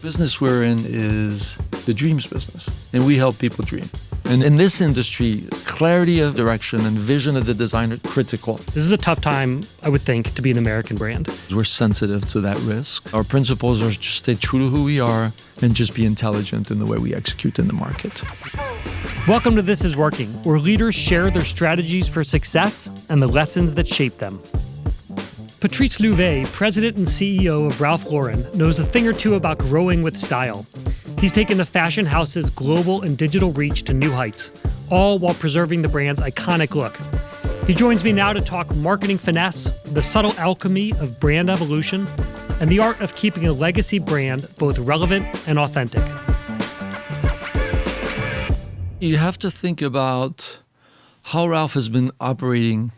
Business we're in is the dreams business, and we help people dream. And in this industry, clarity of direction and vision of the designer critical. This is a tough time, I would think, to be an American brand. We're sensitive to that risk. Our principles are just stay true to who we are and just be intelligent in the way we execute in the market. Welcome to This Is Working, where leaders share their strategies for success and the lessons that shape them. Patrice Louvet, president and CEO of Ralph Lauren, knows a thing or two about growing with style. He's taken the fashion house's global and digital reach to new heights, all while preserving the brand's iconic look. He joins me now to talk marketing finesse, the subtle alchemy of brand evolution, and the art of keeping a legacy brand both relevant and authentic. You have to think about how Ralph has been operating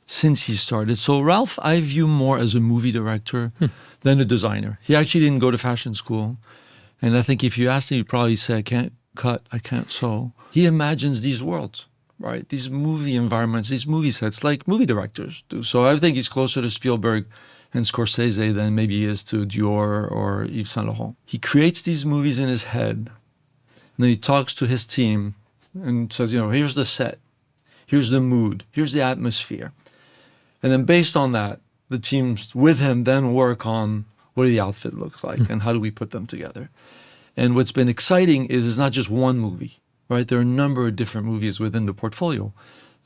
since he started. So Ralph, I view more as a movie director than a designer. He actually didn't go to fashion school. And I think if you asked him, he'd probably say, I can't cut, I can't sew. He imagines these worlds, right? These movie environments, these movie sets, like movie directors do. So I think he's closer to Spielberg and Scorsese than maybe he is to Dior or Yves Saint Laurent. He creates these movies in his head, and then he talks to his team and says, here's the set, here's the mood, here's the atmosphere. And then based on that, the teams with him then work on what do the outfit looks like and how do we put them together. And what's been exciting is it's not just one movie, right? There are a number of different movies within the portfolio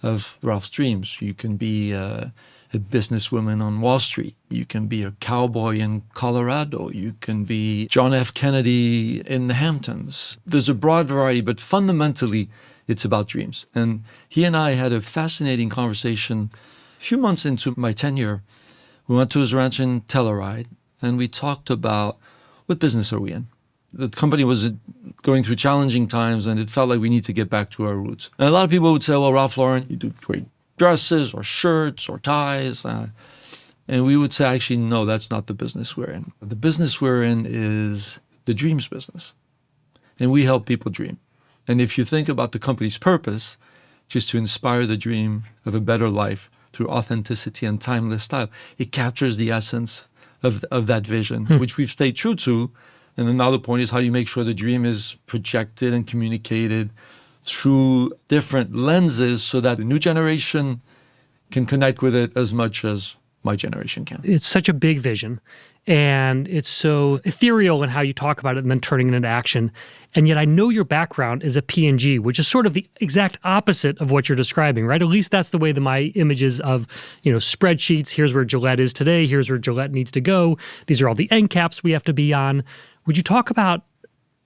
of Ralph's dreams. You can be a businesswoman on Wall Street. You can be a cowboy in Colorado. You can be John F. Kennedy in the Hamptons. There's a broad variety, but fundamentally, it's about dreams. And he and I had a fascinating conversation a few months into my tenure. We went to his ranch in Telluride, and we talked about what business are we in. The company was going through challenging times, and it felt like we need to get back to our roots. And a lot of people would say, well, Ralph Lauren, you do great dresses or shirts or ties. And we would say, actually, no, that's not the business we're in. The business we're in is the dreams business. And we help people dream. And if you think about the company's purpose, just to inspire the dream of a better life through authenticity and timeless style, it captures the essence of that vision, which we've stayed true to. And another point is how do you make sure the dream is projected and communicated through different lenses so that the new generation can connect with it as much as my generation can. It's such a big vision, and it's so ethereal in how you talk about it and then turning it into action. And yet I know your background is a P&G, which is sort of the exact opposite of what you're describing, right? At least that's the way that my images of, spreadsheets, here's where Gillette is today, here's where Gillette needs to go. These are all the end caps we have to be on. Would you talk about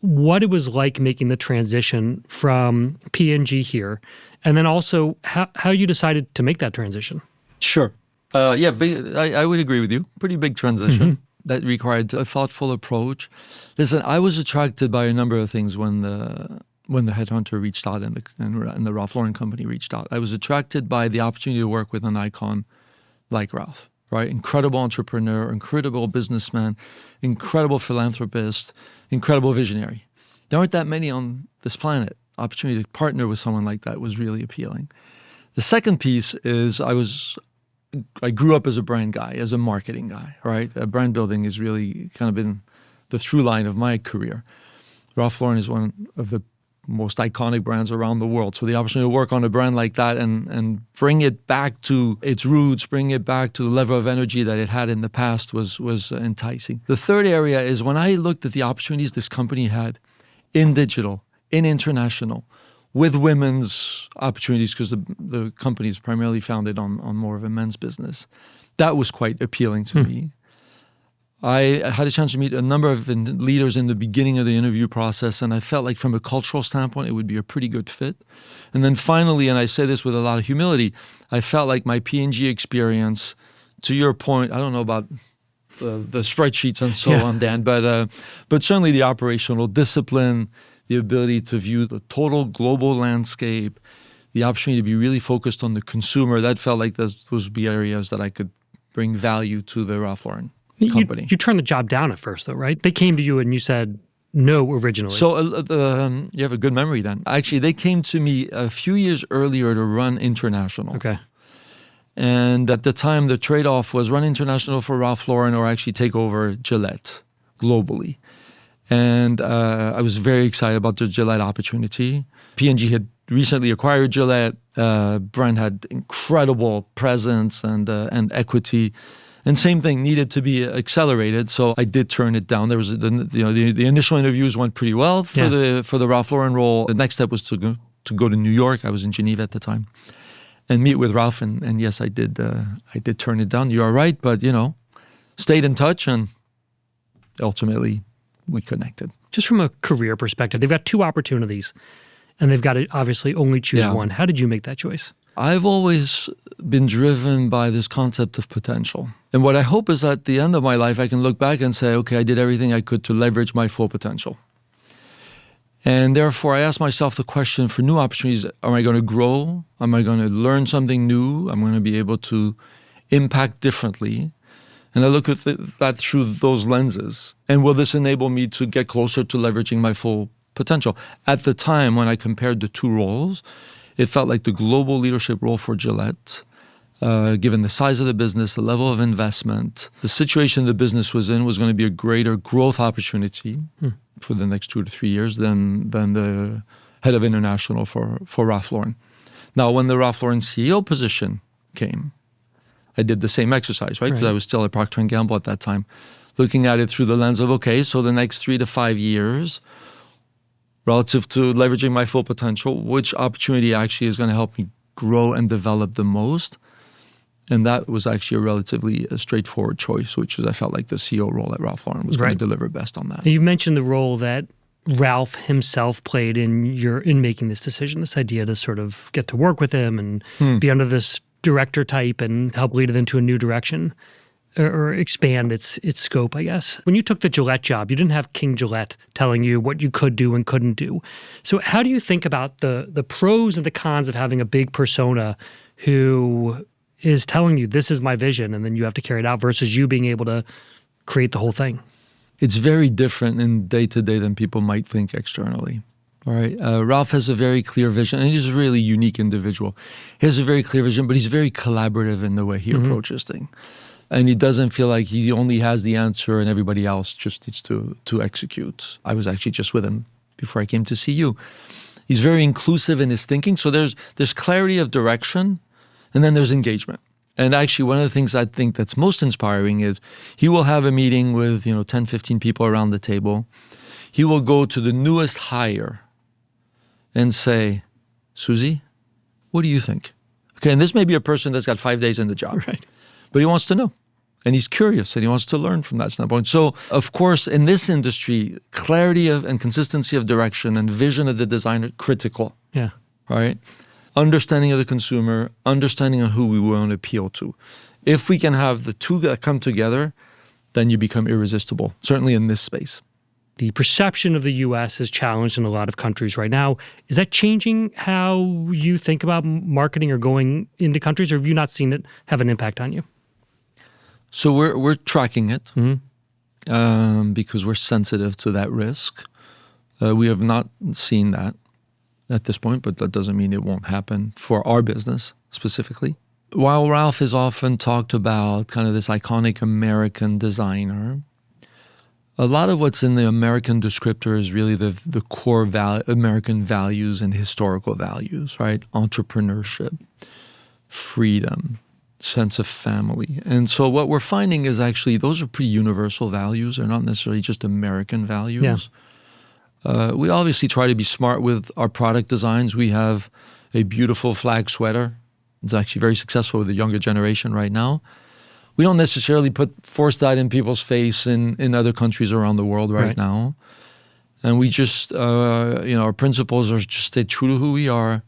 what it was like making the transition from P&G here, and then also how you decided to make that transition? Sure. I would agree with you. Pretty big transition that required a thoughtful approach. Listen, I was attracted by a number of things when the headhunter reached out and the Ralph Lauren company reached out. I was attracted by the opportunity to work with an icon like Ralph, right? Incredible entrepreneur, incredible businessman, incredible philanthropist, incredible visionary. There aren't that many on this planet. Opportunity to partner with someone like that was really appealing. The second piece is I grew up as a brand guy, as a marketing guy, right? Brand building has really kind of been the through line of my career. Ralph Lauren is one of the most iconic brands around the world. So the opportunity to work on a brand like that and bring it back to its roots, bring it back to the level of energy that it had in the past was enticing. The third area is when I looked at the opportunities this company had in digital, in international, with women's opportunities, because the company is primarily founded on more of a men's business. That was quite appealing to me. I had a chance to meet a number of leaders in the beginning of the interview process, and I felt like from a cultural standpoint, it would be a pretty good fit. And then finally, and I say this with a lot of humility, I felt like my P&G experience, to your point, I don't know about the spreadsheets and so on, Dan, but certainly the operational discipline, the ability to view the total global landscape, the opportunity to be really focused on the consumer, that felt like those would be areas that I could bring value to the Ralph Lauren company. You turned the job down at first, though, right? They came to you and you said no originally. So you have a good memory then. Actually, they came to me a few years earlier to run international. Okay. And at the time, the trade-off was run international for Ralph Lauren or actually take over Gillette globally. And I was very excited about the Gillette opportunity. P&G had recently acquired Gillette. Brand had incredible presence and equity. And same thing, needed to be accelerated. So I did turn it down. There was the initial interviews went pretty well for the Ralph Lauren role. The next step was to go to New York. I was in Geneva at the time, and meet with Ralph. And yes, I did turn it down. You are right, but stayed in touch, and ultimately we connected. Just from a career perspective, they've got two opportunities, and they've got to obviously only choose one. How did you make that choice? I've always been driven by this concept of potential. And what I hope is at the end of my life, I can look back and say, okay, I did everything I could to leverage my full potential. And therefore, I ask myself the question for new opportunities, am I going to grow? Am I going to learn something new? I'm going to be able to impact differently. And I look at that through those lenses. And will this enable me to get closer to leveraging my full potential? At the time, when I compared the two roles, it felt like the global leadership role for Gillette, given the size of the business, the level of investment, the situation the business was in, was going to be a greater growth opportunity for the next 2 to 3 years than the head of international for Ralph Lauren. Now, when the Ralph Lauren CEO position came, I did the same exercise, right? Because I was still at Procter & Gamble at that time, looking at it through the lens of, okay, so the next 3 to 5 years, relative to leveraging my full potential, which opportunity actually is going to help me grow and develop the most? And that was actually a relatively straightforward choice, which is I felt like the CEO role at Ralph Lauren was going to deliver best on that. You mentioned the role that Ralph himself played in making this decision, this idea to sort of get to work with him and be under this director type and help lead it into a new direction. Or expand its scope, I guess. When you took the Gillette job, you didn't have King Gillette telling you what you could do and couldn't do. So how do you think about the pros and the cons of having a big persona who is telling you, this is my vision, and then you have to carry it out, versus you being able to create the whole thing? It's very different in day-to-day than people might think externally. All right. Ralph has a very clear vision, and he's a really unique individual. He has a very clear vision, but he's very collaborative in the way he approaches things. And he doesn't feel like he only has the answer and everybody else just needs to execute. I was actually just with him before I came to see you. He's very inclusive in his thinking. So there's clarity of direction, and then there's engagement. And actually, one of the things I think that's most inspiring is he will have a meeting with 10, 15 people around the table. He will go to the newest hire and say, Susie, what do you think? Okay, and this may be a person that's got 5 days in the job. Right. But he wants to know. And he's curious, and he wants to learn from that standpoint. So, of course, in this industry, clarity of and consistency of direction and vision of the designer, critical. Yeah. Right? Understanding of the consumer, understanding of who we want to appeal to. If we can have the two that come together, then you become irresistible, certainly in this space. The perception of the U.S. is challenged in a lot of countries right now. Is that changing how you think about marketing or going into countries, or have you not seen it have an impact on you? So we're tracking it because we're sensitive to that risk. We have not seen that at this point, but that doesn't mean it won't happen for our business specifically. While Ralph is often talked about kind of this iconic American designer, a lot of what's in the American descriptor is really the core American values and historical values, right? Entrepreneurship, freedom, sense of family. And so what we're finding is actually those are pretty universal values. They're not necessarily just American values. Yeah. We obviously try to be smart with our product designs. We have a beautiful flag sweater. It's actually very successful with the younger generation right now. We don't necessarily force that in people's face in other countries around the world right now. And we just, our principles are just stay true to who we are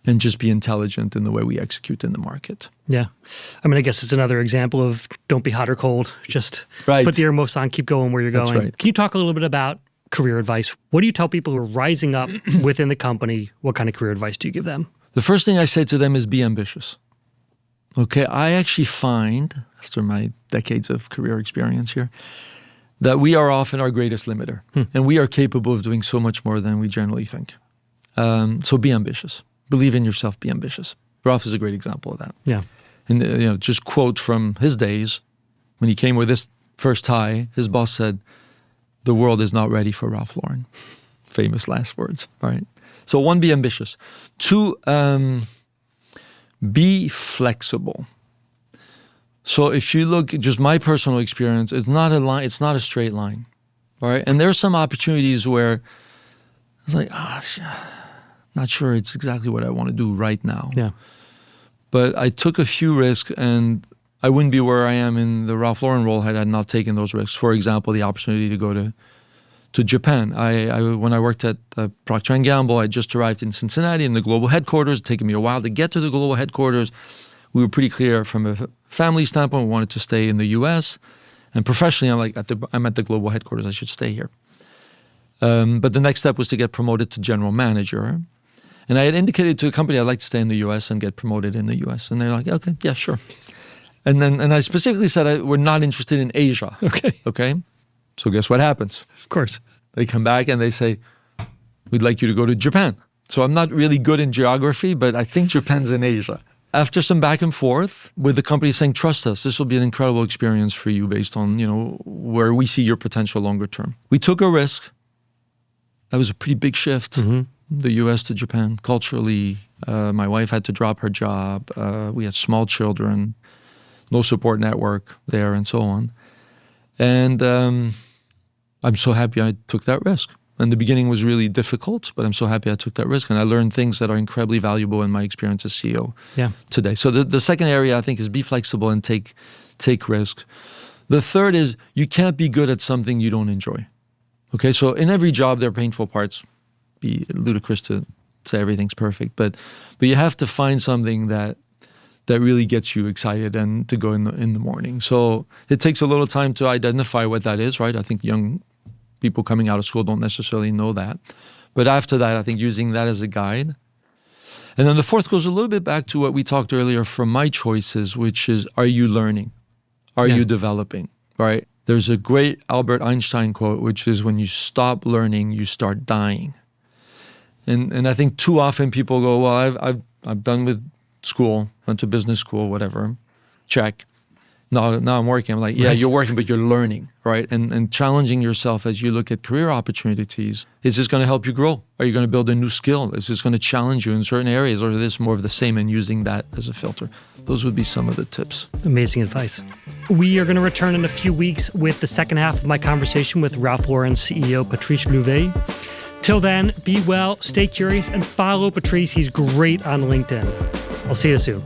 and just be intelligent in the way we execute in the market. Yeah. I mean, I guess it's another example of don't be hot or cold. Just put the earmuffs on, keep going where you're going. Right. Can you talk a little bit about career advice? What do you tell people who are rising up within the company? What kind of career advice do you give them? The first thing I say to them is be ambitious. Okay, I actually find, after my decades of career experience here, that we are often our greatest limiter. And we are capable of doing so much more than we generally think. So be ambitious. Believe in yourself, be ambitious. Ralph is a great example of that. Yeah. And just quote from his days, when he came with this first tie, his boss said, the world is not ready for Ralph Lauren. Famous last words, right? So 1, be ambitious. 2, be flexible. So if you look at just my personal experience, it's not a line, it's not a straight line, all right? And there are some opportunities where it's like, not sure it's exactly what I want to do right now. Yeah. But I took a few risks, and I wouldn't be where I am in the Ralph Lauren role had I not taken those risks. For example, the opportunity to go to Japan. When I worked at Procter & Gamble, I just arrived in Cincinnati in the global headquarters. It taken me a while to get to the global headquarters. We were pretty clear from a family standpoint, we wanted to stay in the U.S. And professionally, I'm at the global headquarters. I should stay here. But the next step was to get promoted to general manager. And I had indicated to the company I'd like to stay in the U.S. and get promoted in the U.S. And they're like, okay, yeah, sure. And I specifically said we're not interested in Asia. Okay. So guess what happens? Of course. They come back and they say, we'd like you to go to Japan. So I'm not really good in geography, but I think Japan's in Asia. After some back and forth with the company saying, trust us, this will be an incredible experience for you based on, where we see your potential longer term. We took a risk. That was a pretty big shift. Mm-hmm. The U.S. to Japan. Culturally, my wife had to drop her job. We had small children, no support network there, and so on. And I'm so happy I took that risk. And the beginning was really difficult, but I'm so happy I took that risk. And I learned things that are incredibly valuable in my experience as CEO today. So the second area, I think, is be flexible and take risks. The third is you can't be good at something you don't enjoy. Okay, so in every job, there are painful parts. Be ludicrous to say everything's perfect, but you have to find something that really gets you excited and to go in the morning. So it takes a little time to identify what that is, right? I think young people coming out of school don't necessarily know that. But after that, I think using that as a guide. And then the fourth goes a little bit back to what we talked earlier from my choices, which is, are you learning? Are you developing, right? There's a great Albert Einstein quote, which is, when you stop learning, you start dying. And I think too often people go, well, I've done with school, went to business school, whatever, check. Now I'm working. I'm like, yeah, you're working, but you're learning, right? And challenging yourself as you look at career opportunities. Is this going to help you grow? Are you going to build a new skill? Is this going to challenge you in certain areas, or is this more of the same, and using that as a filter? Those would be some of the tips. Amazing advice. We are going to return in a few weeks with the second half of my conversation with Ralph Lauren CEO Patrice Louvet. Till then, be well, stay curious, and follow Patrice. He's great on LinkedIn. I'll see you soon.